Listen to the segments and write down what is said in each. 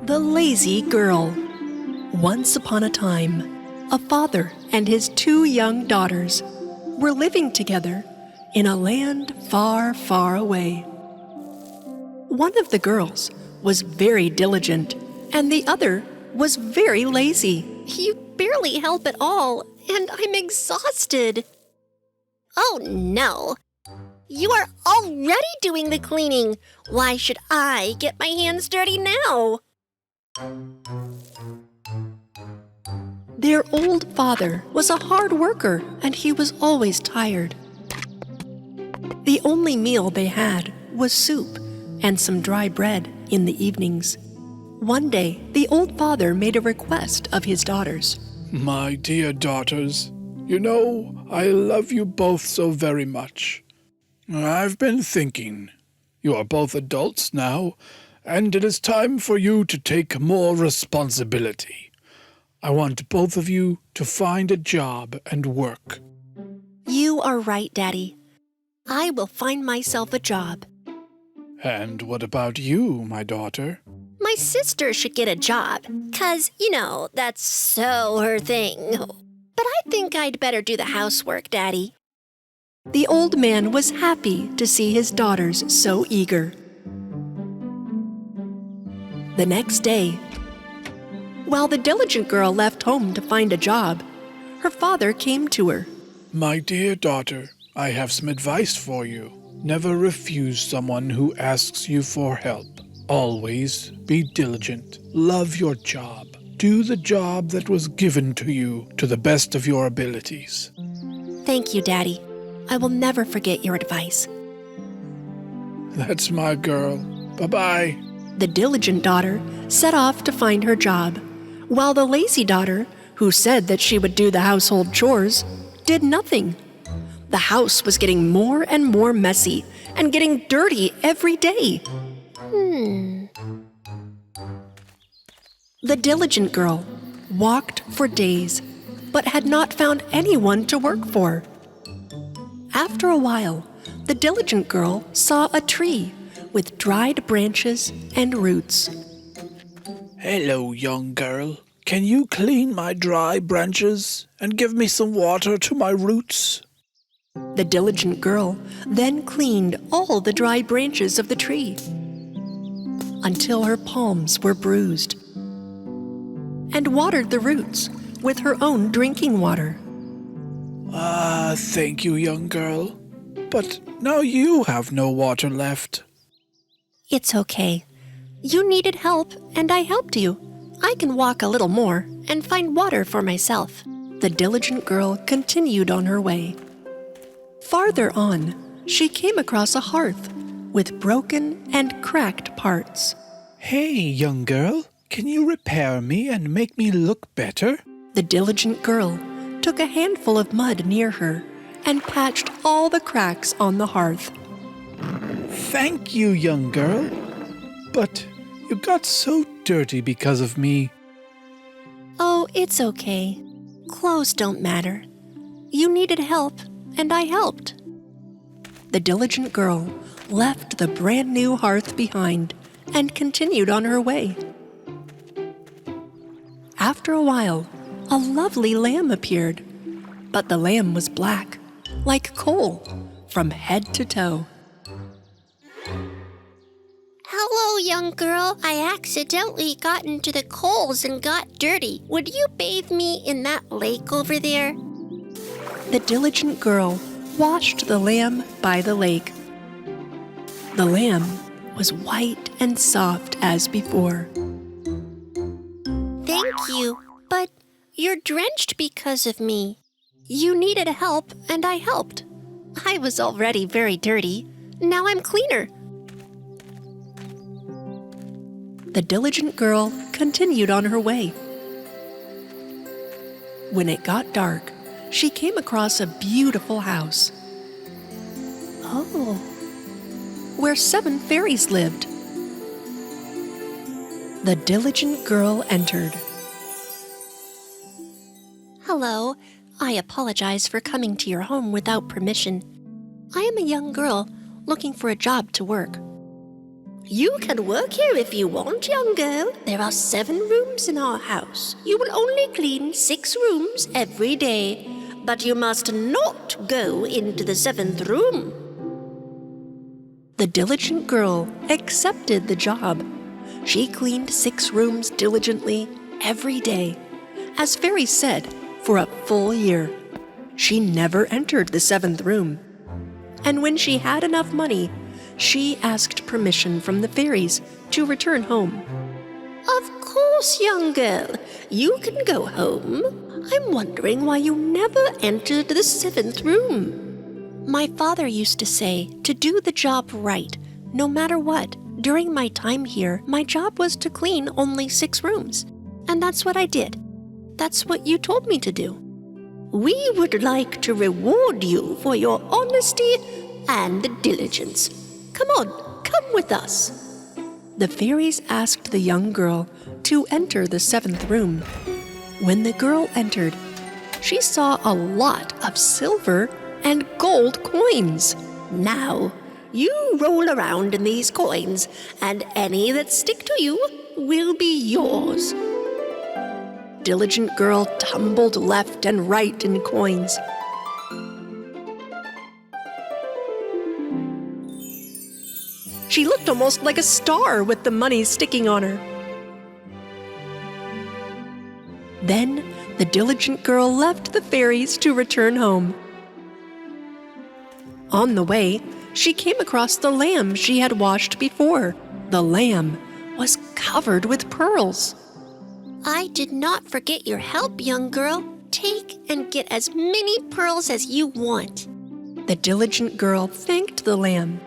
The Lazy Girl. Once upon a time, a father and his two young daughters were living together in a land far, far away. One of the girls was very diligent, and the other was very lazy. You barely help at all, and I'm exhausted. Oh no! You are already doing the cleaning. Why should I get my hands dirty now? Their old father was a hard worker, and he was always tired. The only meal they had was soup and some dry bread in the evenings. One day, the old father made a request of his daughters. My dear daughters, you know I love you both so very much. I've been thinking. You are both adults now, and it is time for you to take more responsibility. I want both of you to find a job and work. You are right, Daddy. I will find myself a job. And what about you, my daughter? My sister should get a job, 'cause, that's so her thing. But I think I'd better do the housework, Daddy. The old man was happy to see his daughters so eager. The next day, while the diligent girl left home to find a job, her father came to her. My dear daughter, I have some advice for you. Never refuse someone who asks you for help. Always be diligent. Love your job. Do the job that was given to you to the best of your abilities. Thank you, Daddy. I will never forget your advice. That's my girl. Bye-bye. The diligent daughter set off to find her job, while the lazy daughter, who said that she would do the household chores, did nothing. The house was getting more and more messy and getting dirty every day. The diligent girl walked for days, but had not found anyone to work for. After a while, the diligent girl saw a tree with dried branches and roots. Hello, young girl. Can you clean my dry branches and give me some water to my roots? The diligent girl then cleaned all the dry branches of the tree until her palms were bruised, and watered the roots with her own drinking water. Thank you, young girl. But now you have no water left. It's okay. You needed help, and I helped you. I can walk a little more and find water for myself. The diligent girl continued on her way. Farther on, she came across a hearth with broken and cracked parts. Hey, young girl, can you repair me and make me look better? The diligent girl took a handful of mud near her and patched all the cracks on the hearth. Thank you, young girl. But you got so dirty because of me. Oh, it's okay. Clothes don't matter. You needed help, and I helped. The diligent girl left the brand new hearth behind and continued on her way. After a while, a lovely lamb appeared, but the lamb was black, like coal, from head to toe. Hello, young girl. I accidentally got into the coals and got dirty. Would you bathe me in that lake over there? The diligent girl washed the lamb by the lake. The lamb was white and soft as before. Thank you, but you're drenched because of me. You needed help, and I helped. I was already very dirty. Now I'm cleaner. The diligent girl continued on her way. When it got dark, she came across a beautiful house. Oh, where 7 fairies lived. The diligent girl entered. Hello. I apologize for coming to your home without permission. I am a young girl looking for a job to work. You can work here if you want, young girl. There are 7 rooms in our house. You will only clean 6 rooms every day, but you must not go into the 7th room. The diligent girl accepted the job. She cleaned 6 rooms diligently every day, as Fairy said, for a full year. She never entered the 7th room. And when she had enough money, she asked permission from the fairies to return home. Of course, young girl. You can go home. I'm wondering why you never entered the 7th room. My father used to say to do the job right, no matter what. During my time here, my job was to clean only 6 rooms. And that's what I did. That's what you told me to do. We would like to reward you for your honesty and diligence. Come on, come with us. The fairies asked the young girl to enter the 7th room. When the girl entered, she saw a lot of silver and gold coins. Now, you roll around in these coins, and any that stick to you will be yours. Diligent girl tumbled left and right in coins. She looked almost like a star with the money sticking on her. Then the diligent girl left the fairies to return home. On the way, she came across the lamb she had washed before. The lamb was covered with pearls. I did not forget your help, young girl. Take and get as many pearls as you want. The diligent girl thanked the lamb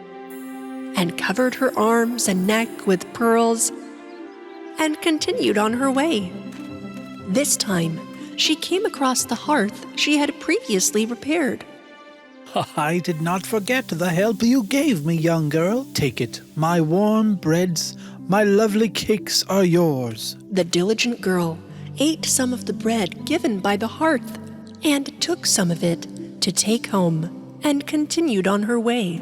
and covered her arms and neck with pearls and continued on her way. This time, she came across the hearth she had previously repaired. I did not forget the help you gave me, young girl. Take it. My warm breads, my lovely cakes are yours. The diligent girl ate some of the bread given by the hearth and took some of it to take home and continued on her way.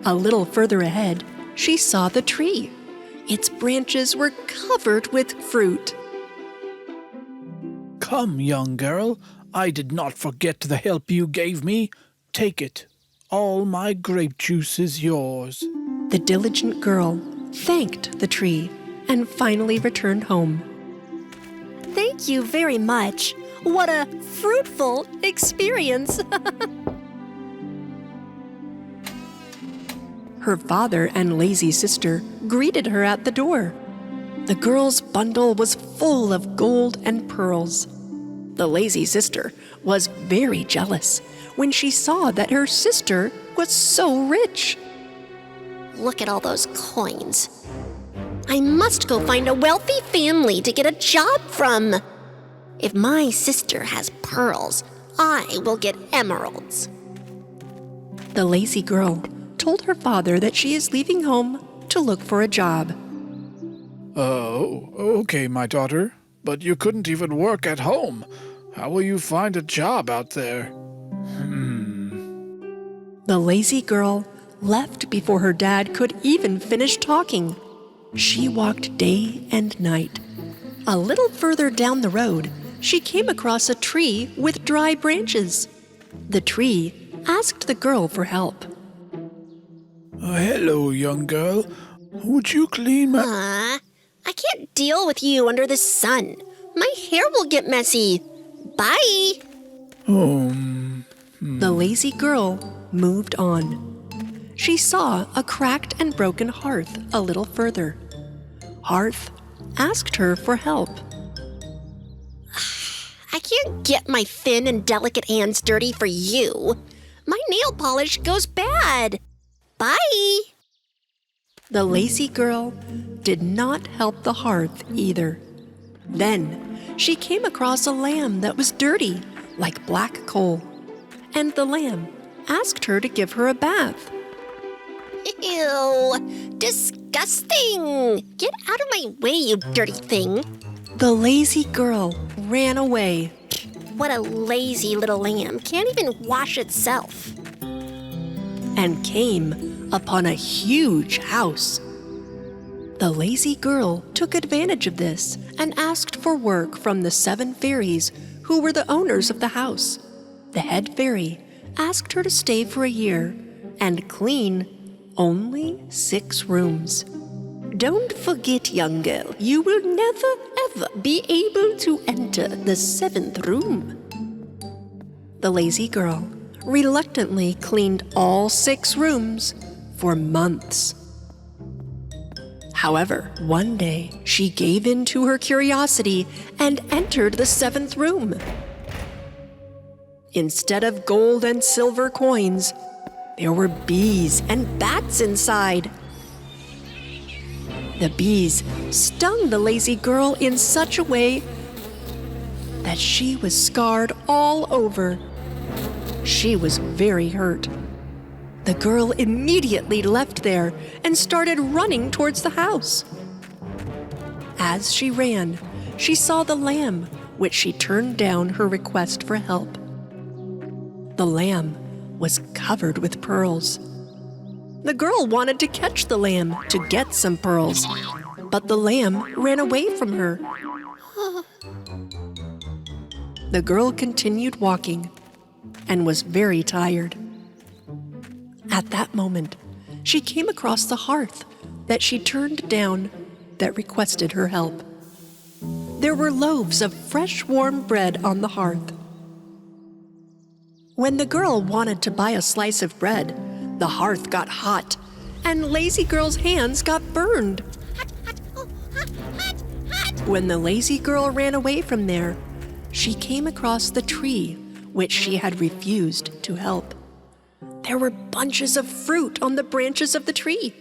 A little further ahead, she saw the tree. Its branches were covered with fruit. Come, young girl. I did not forget the help you gave me. Take it. All my grape juice is yours. The diligent girl thanked the tree and finally returned home. Thank you very much. What a fruitful experience. Her father and lazy sister greeted her at the door. The girl's bundle was full of gold and pearls. The lazy sister was very jealous when she saw that her sister was so rich. Look at all those coins. I must go find a wealthy family to get a job from. If my sister has pearls, I will get emeralds. The lazy girl told her father that she is leaving home to look for a job. Oh, okay, my daughter. But you couldn't even work at home. How will you find a job out there? The lazy girl left before her dad could even finish talking. She walked day and night. A little further down the road, she came across a tree with dry branches. The tree asked the girl for help. Hello, young girl. Would you clean my... I can't deal with you under the sun. My hair will get messy. Bye. The lazy girl moved on. She saw a cracked and broken hearth a little further. Hearth asked her for help. I can't get my thin and delicate hands dirty for you. My nail polish goes bad. Bye. The lazy girl did not help the hearth either. Then she came across a lamb that was dirty, like black coal. And the lamb asked her to give her a bath. Ew, disgusting. Get out of my way, you dirty thing. The lazy girl ran away. What a lazy little lamb. Can't even wash itself. And came upon a huge house. The lazy girl took advantage of this and asked for work from the 7 fairies who were the owners of the house. The head fairy asked her to stay for a year and clean only 6 rooms. "Don't forget, young girl, you will never ever be able to enter the 7th room." The lazy girl reluctantly cleaned all 6 rooms for months. However, one day she gave in to her curiosity and entered the 7th room. Instead of gold and silver coins, there were bees and bats inside. The bees stung the lazy girl in such a way that she was scarred all over. She was very hurt. The girl immediately left there and started running towards the house. As she ran, she saw the lamb, which she turned down her request for help. The lamb was covered with pearls. The girl wanted to catch the lamb to get some pearls, but the lamb ran away from her. The girl continued walking and was very tired. At that moment, she came across the hearth that she turned down that requested her help. There were loaves of fresh warm bread on the hearth. When the girl wanted to buy a slice of bread, the hearth got hot and lazy girl's hands got burned. When the lazy girl ran away from there, she came across the tree which she had refused to help. There were bunches of fruit on the branches of the tree.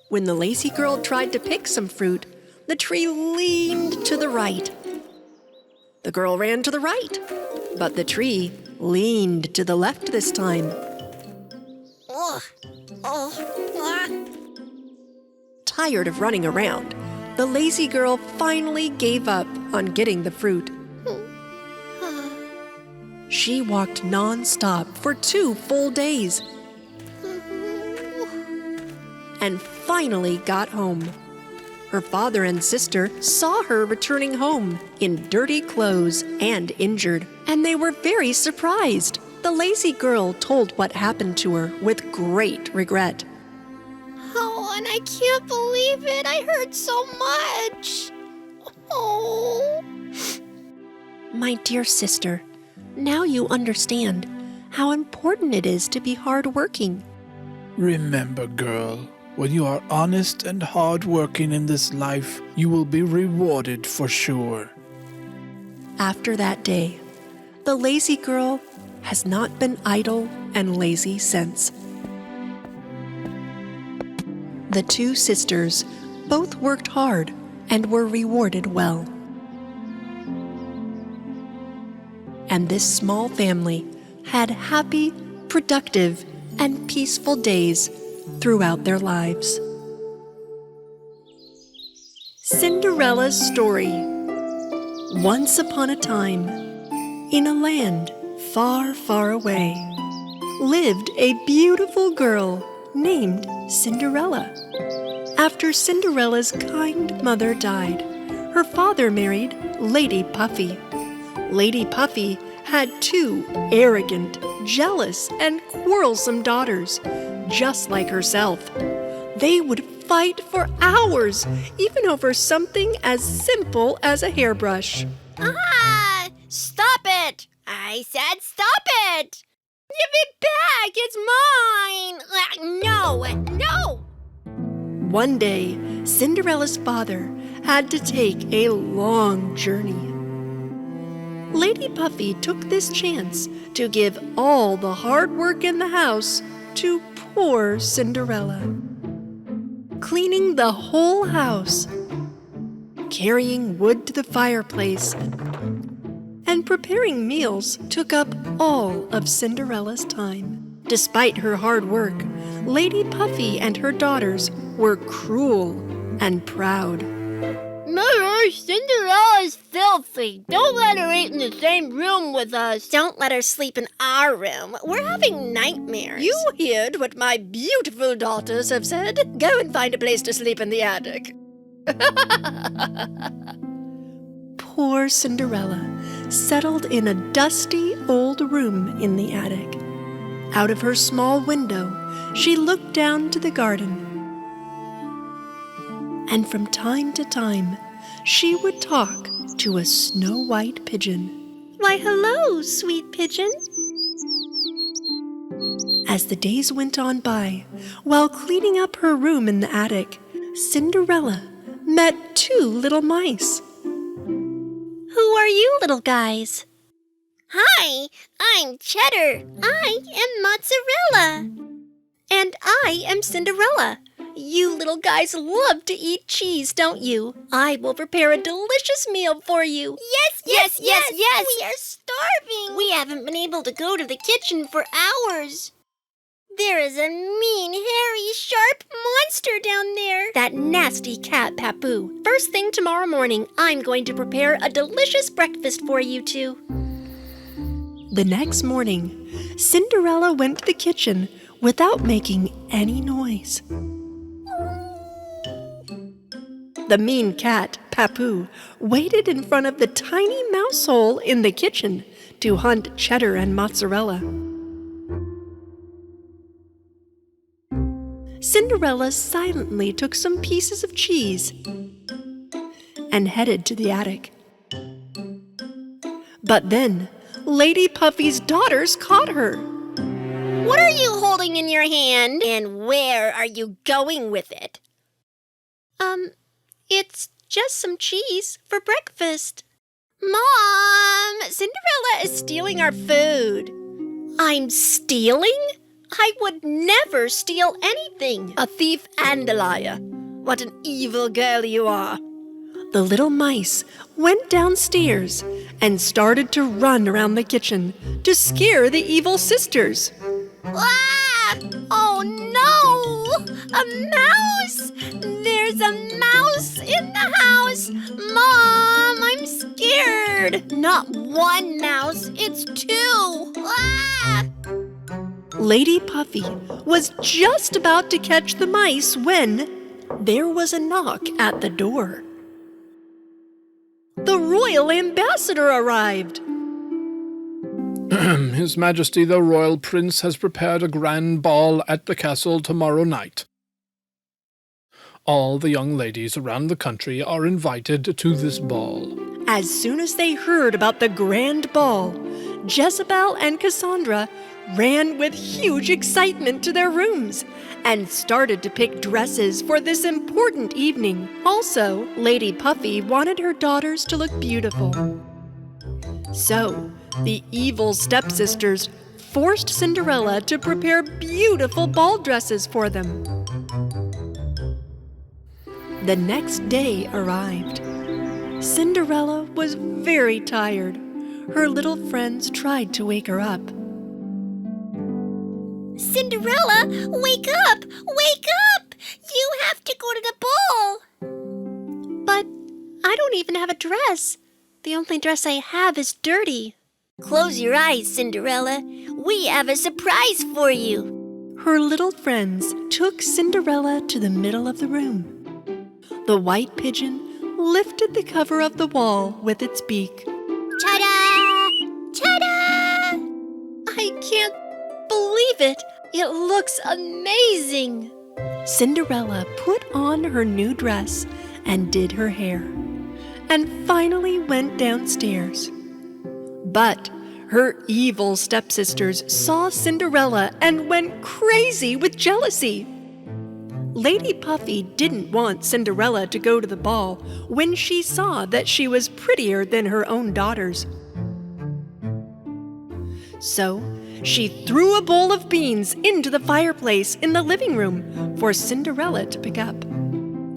When the lazy girl tried to pick some fruit, the tree leaned to the right. The girl ran to the right, but the tree leaned to the left this time. Tired of running around, the lazy girl finally gave up on getting the fruit. She walked non-stop for 2 full days and finally got home. Her father and sister saw her returning home in dirty clothes and injured, and they were very surprised. The lazy girl told what happened to her with great regret. Oh, and I can't believe it. I hurt so much. Oh. My dear sister, now you understand how important it is to be hardworking. Remember, girl, when you are honest and hardworking in this life, you will be rewarded for sure. After that day, the lazy girl has not been idle and lazy since. The 2 sisters both worked hard and were rewarded well. And this small family had happy, productive, and peaceful days throughout their lives. Cinderella's story. Once upon a time, in a land far, far away, lived a beautiful girl named Cinderella. After Cinderella's kind mother died, her father married Lady Puffy. Lady Puffy had 2 arrogant, jealous, and quarrelsome daughters, just like herself. They would fight for hours, even over something as simple as a hairbrush. Stop it! I said stop it! Give it back! It's mine! No! One day, Cinderella's father had to take a long journey. Lady Puffy took this chance to give all the hard work in the house to poor Cinderella. Cleaning the whole house, carrying wood to the fireplace, and preparing meals took up all of Cinderella's time. Despite her hard work, Lady Puffy and her daughters were cruel and proud. Mother, Poor Cinderella is filthy. Don't let her eat in the same room with us. Don't let her sleep in our room. We're having nightmares. You heard what my beautiful daughters have said. Go and find a place to sleep in the attic. Poor Cinderella settled in a dusty old room in the attic. Out of her small window, she looked down to the garden. And from time to time, she would talk to a snow-white pigeon. Why, hello, sweet pigeon. As the days went on by, while cleaning up her room in the attic, Cinderella met two little mice. Who are you little guys? Hi, I'm Cheddar. I am Mozzarella. And I am Cinderella. You little guys love to eat cheese, don't you? I will prepare a delicious meal for you. Yes. We are starving. We haven't been able to go to the kitchen for hours. There is a mean, hairy, sharp monster down there. That nasty cat, Papu. First thing tomorrow morning, I'm going to prepare a delicious breakfast for you two. The next morning, Cinderella went to the kitchen without making any noise. The mean cat, Papu, waited in front of the tiny mouse hole in the kitchen to hunt Cheddar and Mozzarella. Cinderella silently took some pieces of cheese and headed to the attic. But then, Lady Puffy's daughters caught her. What are you holding in your hand? And where are you going with it? It's just some cheese for breakfast. Mom! Cinderella is stealing our food. I'm stealing? I would never steal anything. A thief and a liar. What an evil girl you are. The little mice went downstairs and started to run around the kitchen to scare the evil sisters. Ah! Oh no! A mouse! There's a mouse in the house! Mom, I'm scared! Not one mouse, it's two! Ah! Lady Puffy was just about to catch the mice when there was a knock at the door. The royal ambassador arrived. His Majesty the Royal Prince has prepared a grand ball at the castle tomorrow night. All the young ladies around the country are invited to this ball. As soon as they heard about the grand ball, Jezebel and Cassandra ran with huge excitement to their rooms and started to pick dresses for this important evening. Also, Lady Puffy wanted her daughters to look beautiful. So, the evil stepsisters forced Cinderella to prepare beautiful ball dresses for them. The next day arrived. Cinderella was very tired. Her little friends tried to wake her up. Cinderella, wake up! Wake up! You have to go to the ball! But I don't even have a dress. The only dress I have is dirty. Close your eyes, Cinderella. We have a surprise for you. Her little friends took Cinderella to the middle of the room. The white pigeon lifted the cover of the wall with its beak. Ta-da! Ta-da! I can't believe it. It looks amazing. Cinderella put on her new dress and did her hair, and finally went downstairs. But her evil stepsisters saw Cinderella and went crazy with jealousy. Lady Puffy didn't want Cinderella to go to the ball when she saw that she was prettier than her own daughters. So she threw a bowl of beans into the fireplace in the living room for Cinderella to pick up.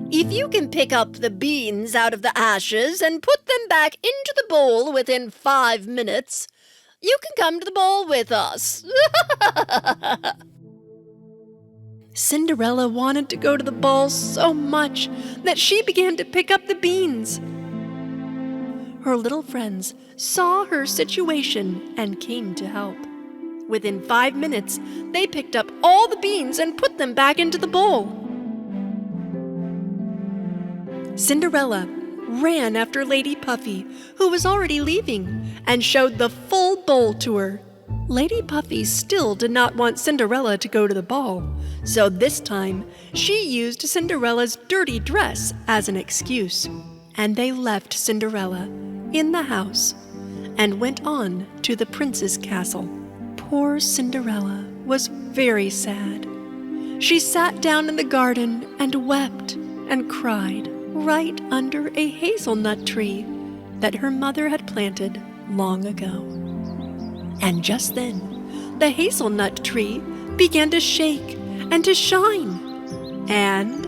If you can pick up the beans out of the ashes and put them back into the bowl within 5 minutes, you can come to the ball with us. Cinderella wanted to go to the ball so much that she began to pick up the beans. Her little friends saw her situation and came to help. Within 5 minutes, they picked up all the beans and put them back into the bowl. Cinderella ran after Lady Puffy, who was already leaving, and showed the full bowl to her. Lady Puffy still did not want Cinderella to go to the ball, so this time she used Cinderella's dirty dress as an excuse, and they left Cinderella in the house and went on to the prince's castle. Poor Cinderella was very sad. She sat down in the garden and wept and cried right under a hazelnut tree that her mother had planted long ago. And just then, the hazelnut tree began to shake and to shine, and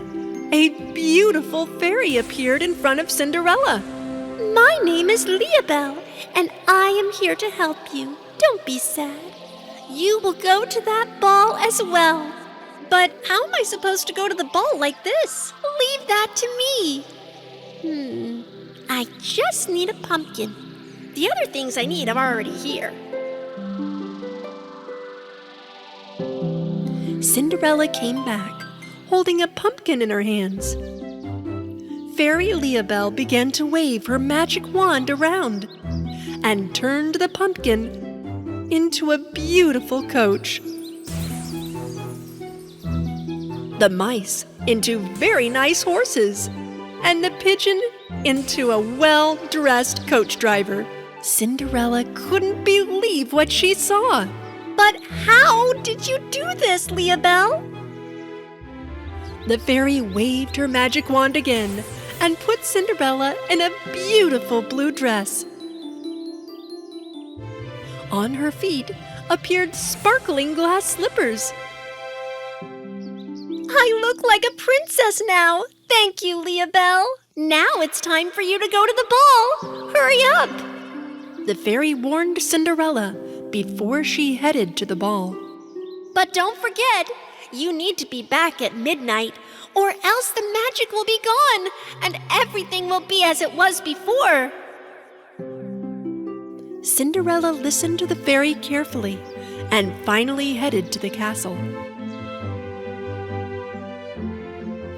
a beautiful fairy appeared in front of Cinderella. My name is Leobelle, and I am here to help you. Don't be sad. You will go to that ball as well. But how am I supposed to go to the ball like this? Leave that to me. I just need a pumpkin. The other things I need are already here. Cinderella came back, holding a pumpkin in her hands. Fairy Leobelle began to wave her magic wand around and turned the pumpkin into a beautiful coach. The mice into very nice horses, and the pigeon into a well-dressed coach driver. Cinderella couldn't believe what she saw. But how did you do this, Leobelle? The fairy waved her magic wand again and put Cinderella in a beautiful blue dress. On her feet appeared sparkling glass slippers. I look like a princess now. Thank you, Leobelle. Now it's time for you to go to the ball. Hurry up. The fairy warned Cinderella before she headed to the ball. But don't forget, you need to be back at midnight, or else the magic will be gone, and everything will be as it was before. Cinderella listened to the fairy carefully and finally headed to the castle.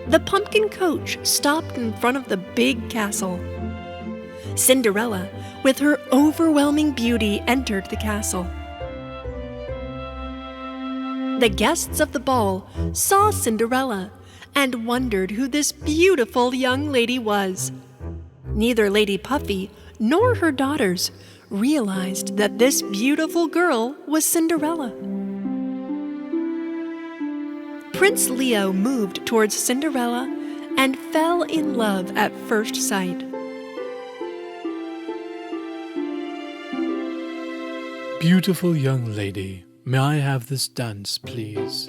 The pumpkin coach stopped in front of the big castle. Cinderella, with her overwhelming beauty, entered the castle. The guests of the ball saw Cinderella and wondered who this beautiful young lady was. Neither Lady Puffy nor her daughters realized that this beautiful girl was Cinderella. Prince Leo moved towards Cinderella and fell in love at first sight. Beautiful young lady, may I have this dance, please?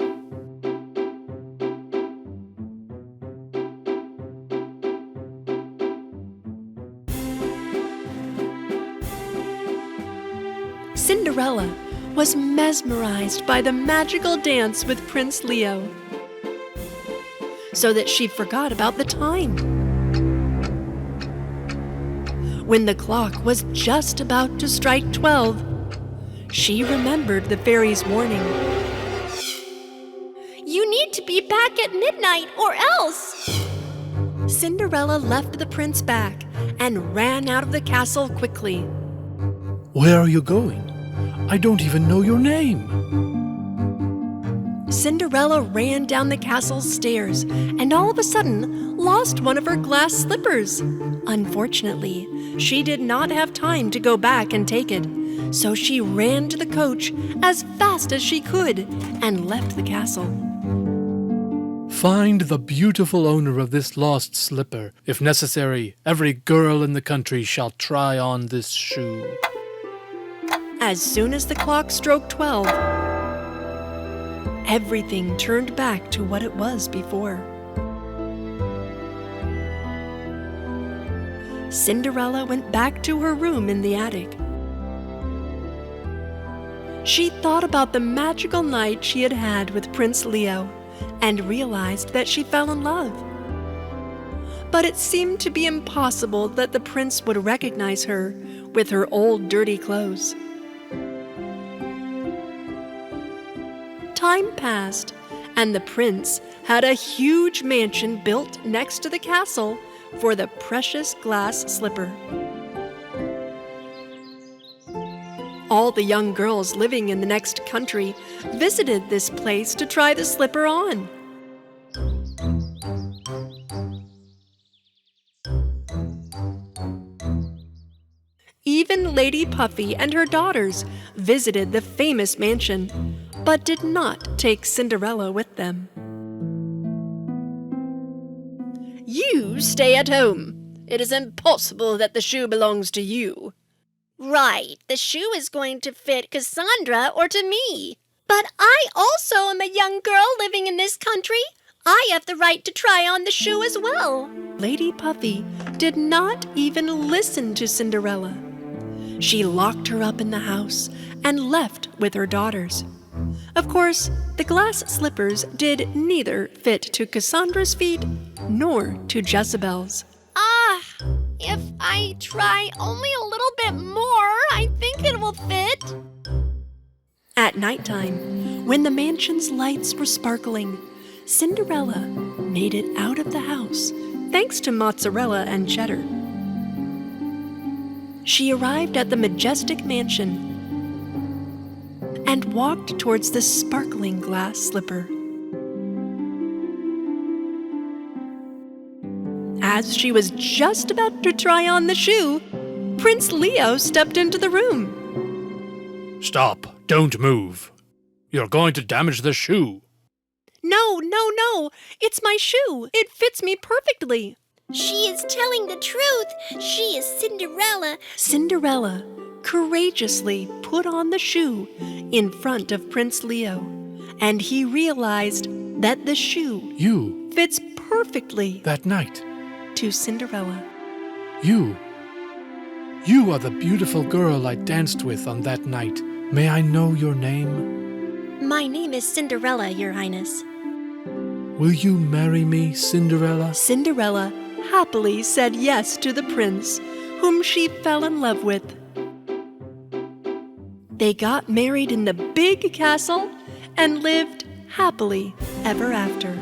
Cinderella was mesmerized by the magical dance with Prince Leo, so that she forgot about the time. When the clock was just about to strike 12, she remembered the fairy's warning. You need to be back at midnight, or else. Cinderella left the prince back and ran out of the castle quickly. Where are you going? I don't even know your name. Cinderella ran down the castle's stairs and all of a sudden lost one of her glass slippers. Unfortunately, she did not have time to go back and take it, so she ran to the coach as fast as she could and left the castle. Find the beautiful owner of this lost slipper. If necessary, every girl in the country shall try on this shoe. As soon as the clock struck 12, everything turned back to what it was before. Cinderella went back to her room in the attic. She thought about the magical night she had had with Prince Leo and realized that she fell in love. but it seemed to be impossible that the prince would recognize her with her old dirty clothes. Time passed, and the prince had a huge mansion built next to the castle for the precious glass slipper. All the young girls living in the next country visited this place to try the slipper on. Even Lady Puffy and her daughters visited the famous mansion, but did not take Cinderella with them. You stay at home. It is impossible that the shoe belongs to you. Right, the shoe is going to fit Cassandra or to me. But I also am a young girl living in this country. I have the right to try on the shoe as well. Lady Puffy did not even listen to Cinderella. She locked her up in the house and left with her daughters. Of course, the glass slippers did neither fit to Cassandra's feet nor to Jezebel's. If I try only a little bit more, I think it will fit. At nighttime, when the mansion's lights were sparkling, Cinderella made it out of the house, thanks to mozzarella and cheddar. She arrived at the majestic mansion and walked towards the sparkling glass slipper. As she was just about to try on the shoe, Prince Leo stepped into the room. Stop. Don't move. You're going to damage the shoe. No, it's my shoe. It fits me perfectly. She is telling the truth. She is Cinderella. Cinderella courageously put on the shoe in front of Prince Leo, and he realized that the shoe fits perfectly That night. to Cinderella. You are the beautiful girl I danced with on that night. May I know your name? My name is Cinderella, Your Highness. Will you marry me, Cinderella? Cinderella happily said yes to the prince, whom she fell in love with. They got married in the big castle and lived happily ever after.